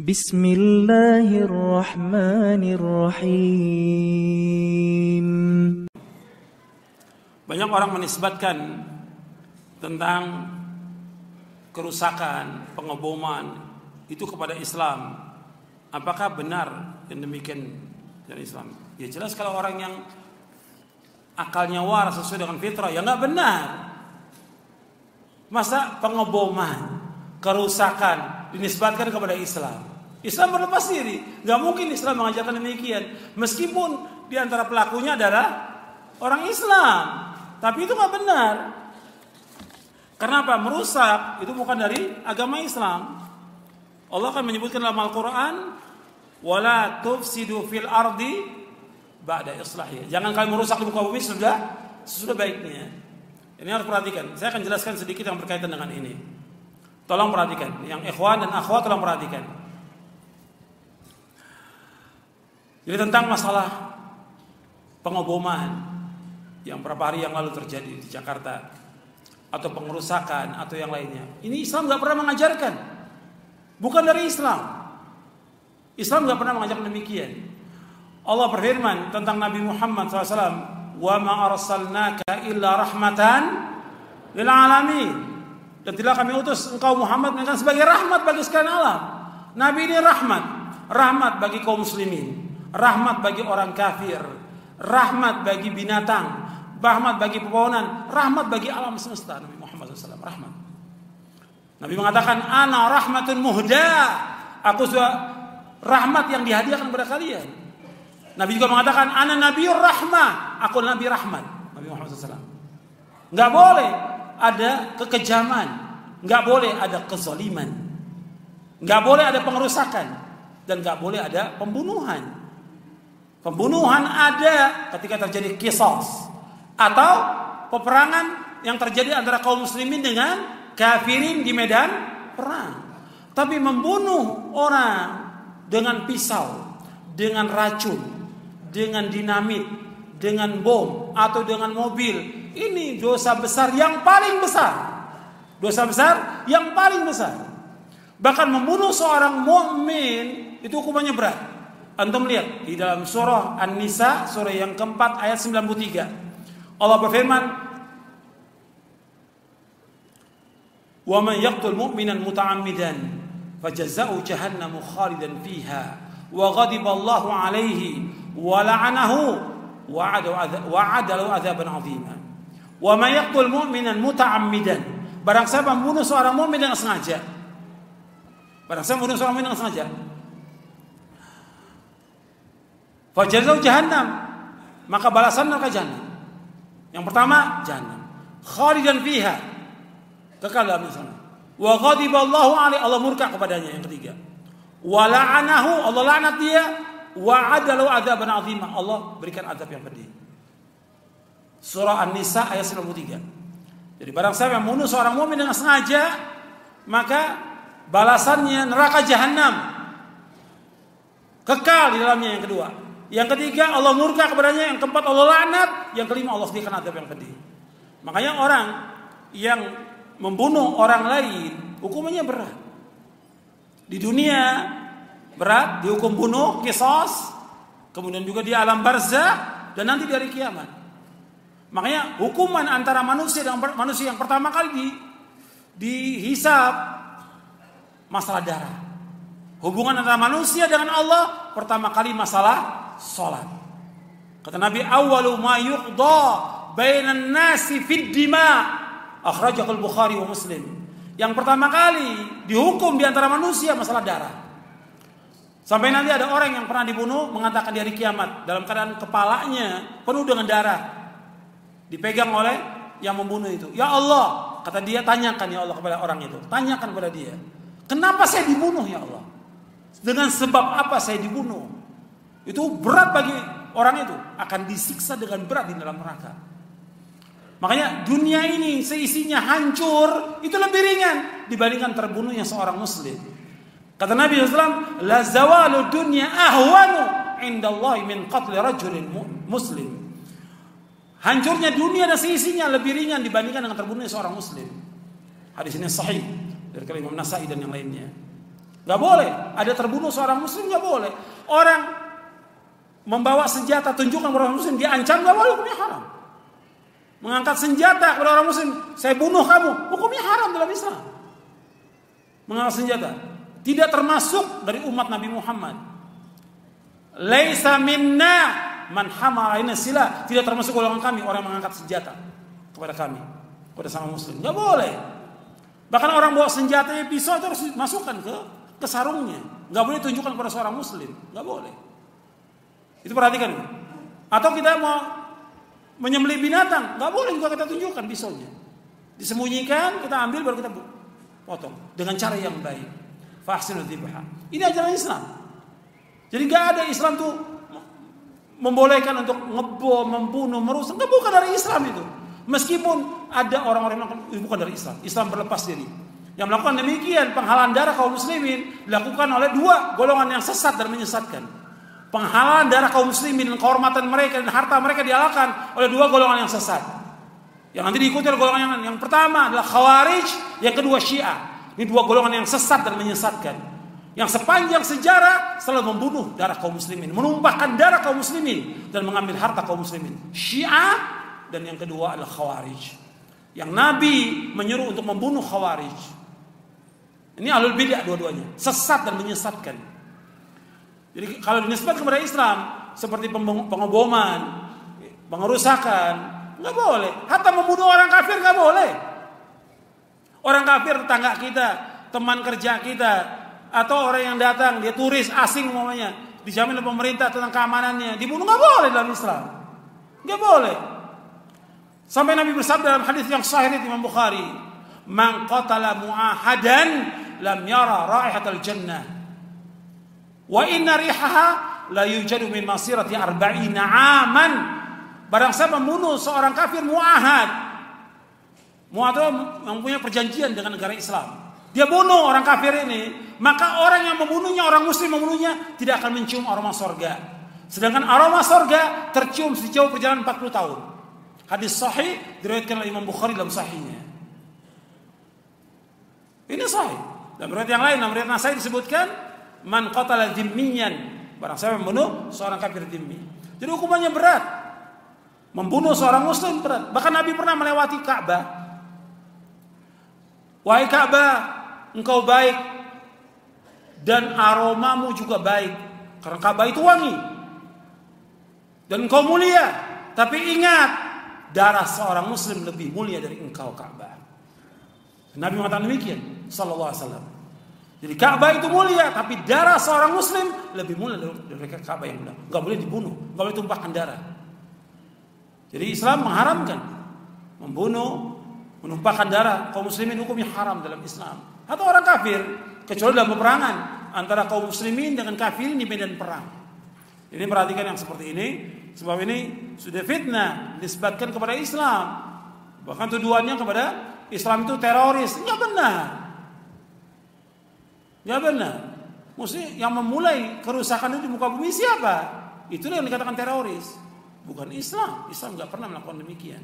Bismillahirrahmanirrahim. Banyak orang menisbatkan tentang kerusakan, pengeboman itu kepada Islam. Apakah benar yang demikian dari Islam? Ya jelas kalau orang yang akalnya waras sesuai dengan fitrah, ya nggak benar. Masa pengeboman, kerusakan dinisbatkan kepada Islam? Islam berlepas diri, nggak mungkin Islam mengajarkan demikian. Meskipun di antara pelakunya adalah orang Islam, tapi itu nggak benar. Karena apa? Merusak itu bukan dari agama Islam. Allah akan menyebutkan dalam Al-Quran, wala tufsidu fil ardi ba'da islahiha. Jangan kalian merusak di muka bumi sesudah baiknya. Ini harus perhatikan. Saya akan jelaskan sedikit yang berkaitan dengan ini. Tolong perhatikan. Yang ikhwan dan akhwat tolong perhatikan. Jadi tentang masalah pengeboman yang beberapa hari yang lalu terjadi di Jakarta, atau pengerusakan atau yang lainnya, ini Islam nggak pernah mengajarkan. Bukan dari Islam. Islam nggak pernah mengajarkan demikian. Allah berfirman tentang Nabi Muhammad SAW, wa ma arsalnaka illa rahmatan lil alamin. Dan tidak kami utus engkau Muhammad melainkan sebagai rahmat bagi sekalian alam. Nabi ini rahmat bagi kaum muslimin, rahmat bagi orang kafir, rahmat bagi binatang, rahmat bagi pepohonan, rahmat bagi alam semesta. Nabi Muhammad SAW rahmat. Nabi mengatakan, ana rahmatun muhda, aku sudah rahmat yang dihadiahkan kepada kalian. Nabi juga mengatakan, ana nabiyur rahmah, aku nabi rahmat. Nabi Muhammad SAW. Nggak boleh ada kekejaman, nggak boleh ada kezaliman, nggak boleh ada pengerusakan, dan nggak boleh ada pembunuhan. Pembunuhan ada ketika terjadi qisas atau peperangan yang terjadi antara kaum muslimin dengan kafirin di medan perang. Tapi membunuh orang dengan pisau, dengan racun, dengan dinamit, dengan bom atau dengan mobil, ini dosa besar yang paling besar. Dosa besar yang paling besar. Bahkan membunuh seorang mukmin itu hukumannya berat. Antum lihat di dalam surah An-Nisa, surah yang keempat ayat 93. Allah berfirman, "Wa man yaqtul mu'minan muta'ammidan fajaza'u jahannamu khalidan fiha wa ghadiba Allahu 'alaihi wa la'anahu wa 'adalahu 'adzaban 'azima." Wa man yaqtul mu'minan muta'ammidan, barang siapa membunuh seorang mukmin dengan sengaja. Barang siapa membunuh seorang mukmin dengan sengaja, fajazau jahannam, maka balasan neraka jahannam. Yang pertama jahannam, khalidan fiha, kekal dalam sana. Wa ghadiballahu alaihi, Allah murka kepadanya. Yang ketiga, wa la'anahu, Allah laknat dia, wa adalu adzaban azima, Allah berikan azab yang pedih. Surah An-Nisa ayat 93. Jadi barang siapa yang membunuh seorang mukmin dengan sengaja, maka balasannya neraka jahannam, kekal di dalamnya. Yang kedua. Yang ketiga, Allah murka kepadanya. Yang keempat, Allah laknat. Yang kelima, Allah sediakan azab yang pedih. Makanya orang yang membunuh orang lain hukumannya berat. Di dunia berat, dihukum bunuh, qisas, kemudian juga di alam barzah, dan nanti di hari kiamat. Makanya hukuman antara manusia dengan manusia yang pertama kali dihisab masalah darah. Hubungan antara manusia dengan Allah pertama kali masalah salat. Kata Nabi, awwalu ma yuqda bainan nasi fid dima, akhrajahu al-Bukhari wa Muslim. Yang pertama kali dihukum di antara manusia masalah darah. Sampai nanti ada orang yang pernah dibunuh mengatakan di hari kiamat dalam keadaan kepalanya penuh dengan darah, dipegang oleh yang membunuh itu. Ya Allah, kata dia, tanyakan ya Allah kepada orang itu. Tanyakan kepada dia, kenapa saya dibunuh ya Allah? Dengan sebab apa saya dibunuh? Itu berat bagi orang itu, akan disiksa dengan berat di dalam neraka. Makanya dunia ini seisinya hancur itu lebih ringan dibandingkan terbunuhnya seorang muslim. Kata Nabi SAW, la zawalu dunya ahwanu indallahi min qatli rajulin muslim. Hancurnya dunia dan seisinya lebih ringan dibandingkan dengan terbunuhnya seorang muslim. Hadis ini sahih dari Imam Nasai dan yang lainnya. Nggak boleh. Ada terbunuh seorang muslim, nggak boleh. Orang membawa senjata tunjukkan kepada orang muslim, dia ancam, nggak boleh, hukumnya haram. Mengangkat senjata kepada orang muslim, saya bunuh kamu, hukumnya haram dalam Islam. Mengangkat senjata tidak termasuk dari umat Nabi Muhammad. Laisa minna man hamala sila, tidak termasuk golongan kami orang yang mengangkat senjata kepada kami, kepada sama muslim. Nggak boleh. Bahkan orang bawa senjatanya pisau itu harus masukkan ke sarungnya. Nggak boleh tunjukkan kepada seorang muslim, nggak boleh. Itu perhatikan. Atau kita mau menyembelih binatang, nggak boleh juga kita tunjukkan pisaunya. Disembunyikan, kita ambil baru kita potong dengan cara yang baik. Fahsinu dzibha. Ini ajaran Islam. Jadi nggak ada Islam tuh membolehkan untuk ngebom, membunuh, merusak. Nggak, bukan dari Islam itu. Meskipun ada orang-orang yang melakukan, bukan dari Islam. Islam berlepas diri. Yang melakukan demikian, penghalaan darah kaum muslimin dilakukan oleh dua golongan yang sesat dan menyesatkan. Penghalaan darah kaum muslimin dan kehormatan mereka dan harta mereka dihalalkan oleh dua golongan yang sesat. Yang nanti diikuti oleh golongan yang pertama adalah Khawarij, yang kedua Syiah. Ini dua golongan yang sesat dan menyesatkan. Yang sepanjang sejarah selalu membunuh darah kaum muslimin, menumpahkan darah kaum muslimin dan mengambil harta kaum muslimin. Syiah, dan yang kedua adalah Khawarij. Yang Nabi menyuruh untuk membunuh Khawarij. Ini ahlul bid'ah dua-duanya, sesat dan menyesatkan. Jadi kalau dinisbatkan kepada Islam seperti pengeboman, pengerusakan, nggak boleh. Hatta membunuh orang kafir nggak boleh. Orang kafir tetangga kita, teman kerja kita, atau orang yang datang, dia turis asing umpamanya, dijamin oleh pemerintah tentang keamanannya, dibunuh nggak boleh dalam Islam, nggak boleh. Sampai Nabi bersabda dalam hadis yang sahih Imam Bukhari, "Man qatala mu'ahadan lam yara raihatal jannah, wa inna rihaha la yujadu min masirati 40 aman." Barang siapa membunuh seorang kafir mu'ahad, mu'ahad yang punya perjanjian dengan negara Islam, dia bunuh orang kafir ini, maka orang yang membunuhnya, orang muslim membunuhnya, tidak akan mencium aroma sorga. Sedangkan aroma sorga tercium sejauh perjalanan 40 tahun. Hadis sahih diriwayatkan oleh Imam Bukhari dalam sahihnya. Ini sahih. Dan riwayat yang lain, dalam riwayat Nasai disebutkan, man qatala dhimmiyan, barang siapa membunuh seorang kafir dhimmi. Jadi hukumannya berat. Membunuh seorang muslim berat. Bahkan Nabi pernah melewati Ka'bah. Wahai Ka'bah, engkau baik dan aromamu juga baik, karena Ka'bah itu wangi. Dan engkau mulia, tapi ingat, darah seorang muslim lebih mulia dari engkau Ka'bah. Nabi mengatakan demikian sallallahu alaihi wasallam. Jadi Ka'bah itu mulia, tapi darah seorang muslim lebih mulia dari Ka'bah yang mulia. Enggak boleh dibunuh, enggak boleh tumpahkan darah. Jadi Islam mengharamkan membunuh, menumpahkan darah kaum muslimin, hukumnya haram dalam Islam. Atau orang kafir, kecuali dalam peperangan antara kaum muslimin dengan kafirin di medan perang. Ini perhatikan yang seperti ini, sebab ini sudah fitnah disebabkan kepada Islam. Bahkan tuduhannya kepada Islam itu teroris. Enggak benar. Enggak benar. Mesti yang memulai kerusakan itu di muka bumi siapa? Itulah yang dikatakan teroris. Bukan Islam. Islam enggak pernah melakukan demikian.